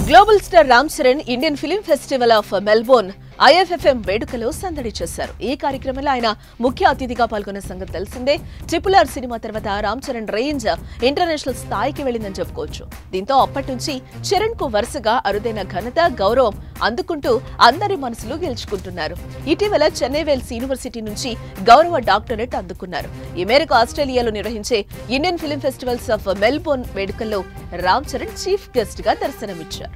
Global star Ram Charan Indian film festival of Melbourne IFFM వేడుకలో సందడి చేశారు. ఈ కార్యక్రమంలో ఆయన ముఖ్య అతిథిగా పాల్గొన్న సంగతి తెలిసిందే. RRR సినిమా తర్వాత రామ్ చరణ్ రేంజ్ ఇంటర్నేషనల్ స్థాయికి వెళ్లిందని చెప్పుకోవచ్చు. దీంతో అప్పటి నుంచి చరణ్ కు వరుసగా అరుదైన ఘనత, గౌరవం అందుకుంటూ అందరి మనసులు గెలుచుకుంటున్నారు. ఇటీవల చెన్నై వెల్స్ యూనివర్సిటీ నుంచి గౌరవ డాక్టరేట్ అందుకున్నారు. ఈ మేరకు ఆస్ట్రేలియాలో నిర్వహించే Indian film festivals of Melbourne వేడుకల్లో రామ్ చరణ్ చీఫ్ గెస్ట్ గా దర్శనమిచ్చారు.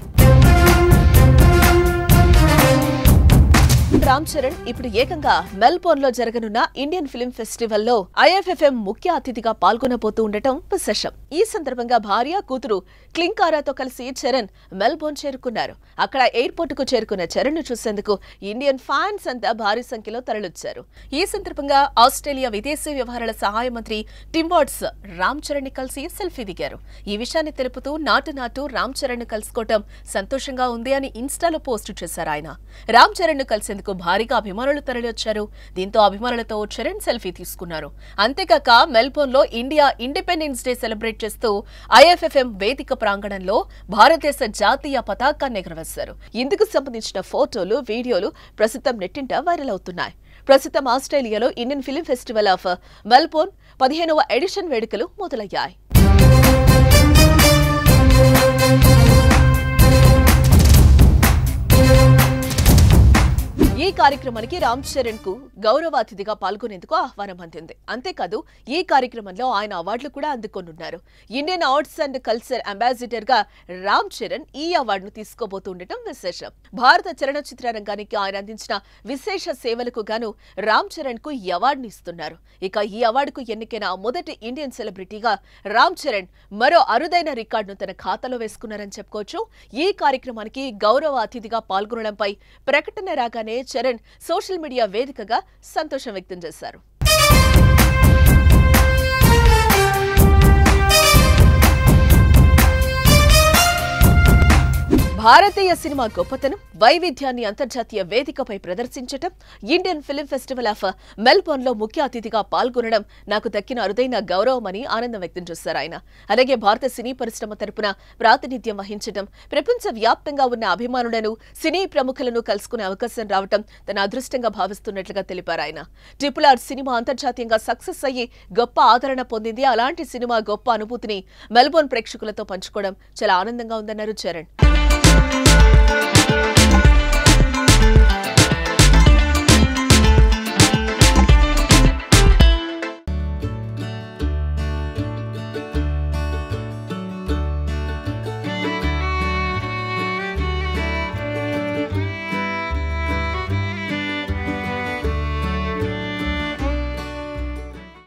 రామ్ చరణ్ ఇప్పుడు ఏకంగా మెల్బోర్న్ లో జరగనున్న ఇండియన్ ఫిల్మ్ ఫెస్టివల్ లో IFFM ముఖ్య అతిథిగా పాల్గొనబోతూ ఉండటం విశేషం. ఈ సందర్భంగా భార్య, కూతురు క్లింకారాతో కలిసి చరణ్ మెల్బోర్న్ చేరుకున్నారు. అక్కడ ఎయిర్పోర్ట్ కు చేరుకున్న చరణ్ ను చూసేందుకు ఇండియన్ ఫ్యాన్స్ అంతా భారీ సంఖ్యలో తరలివచ్చారు. ఈ సందర్భంగా ఆస్ట్రేలియా విదేశీ వ్యవహారాల సహాయ మంత్రి టిమ్ వాట్స్ రామ్ చరణ్ ని కలిసి సెల్ఫీ దిగారు. ఈ విషయాన్ని తెలుపుతూ నాటు రామ్ చరణ్ ను కలుసుకోవడం సంతోషంగా ఉంది అని ఇన్స్టాలో పోస్టు చేశారు. ఆయన రామ్ చరణ్ ను కలిసేందుకు భారీగా అభిమానులు తరలివచ్చారు. దీంతో అభిమానులతో చరణ్ సెల్ఫీ తీసుకున్నారు. అంతేకాక మెల్బోర్న్ లో ఇండియా ఇండిపెండెన్స్ డే సెలబ్రేట్ చేస్తూ IFFM వేదిక ప్రాంగణంలో భారతదేశ జాతీయ పతాకాన్ని ఎగురవేశారు. ఇందుకు సంబంధించిన ఫోటోలు, వీడియోలు ప్రస్తుతం నెట్టింట వైరల్ అవుతున్నాయి. ప్రస్తుతం ఆస్ట్రేలియాలో Indian film festival of Melbourne 15వ ఎడిషన్ వేడుకలు మొదలయ్యాయి. ఈ కార్యక్రమానికి రామ్ చరణ్ కు గౌరవ అతిథిగా పాల్గొనేందుకు ఆహ్వానం అందింది. అంతేకాదు ఈ కార్యక్రమంలో ఆయన అవార్డులు కూడా అందుకోనున్నారు. Indian arts and culture ambassador గా రామ్ చరణ్ ఈ అవార్డును తీసుకోబోతుండటం విశేషం. భారత చలనచిత్ర రంగానికి ఆయన అందించిన విశేష సేవలకు గాను రామ్ చరణ్ కు ఈ అవార్డును ఇస్తున్నారు. ఇక ఈ అవార్డుకు ఎన్నికైన మొదటి ఇండియన్ సెలబ్రిటీగా రామ్ చరణ్ మరో అరుదైన రికార్డును తన ఖాతాలో వేసుకున్నారని చెప్పుకోవచ్చు. ఈ కార్యక్రమానికి గౌరవ అతిథిగా పాల్గొనడంపై ప్రకటన రాగానే చరణ్ సోషల్ మీడియా వేదికగా సంతోషం వ్యక్తం చేశారు. భారతీయ సినిమా గొప్పతనం, వైవిధ్యాన్ని అంతర్జాతీయ వేదికపై ప్రదర్శించడం, Indian film festival of Melbourne లో ముఖ్య అతిథిగా పాల్గొనడం నాకు దక్కిన అరుదైన గౌరవమని ఆనందం వ్యక్తం చేశారు ఆయన. అలాగే భారత సినీ పరిశ్రమ తరపున ప్రాతినిధ్యం వహించడం, ప్రపంచ వ్యాప్తంగా ఉన్న అభిమానులను, సినీ ప్రముఖులను కలుసుకునే అవకాశం రావడం తన అదృష్టంగా భావిస్తున్నట్లుగా తెలిపారు ఆయన. RRR సినిమా అంతర్జాతీయంగా సక్సెస్ అయ్యి గొప్ప ఆదరణ పొందింది. అలాంటి సినిమా గొప్ప అనుభూతిని మెల్బోర్న్ ప్రేక్షకులతో పంచుకోవడం చాలా ఆనందంగా ఉందన్నారు చరణ్.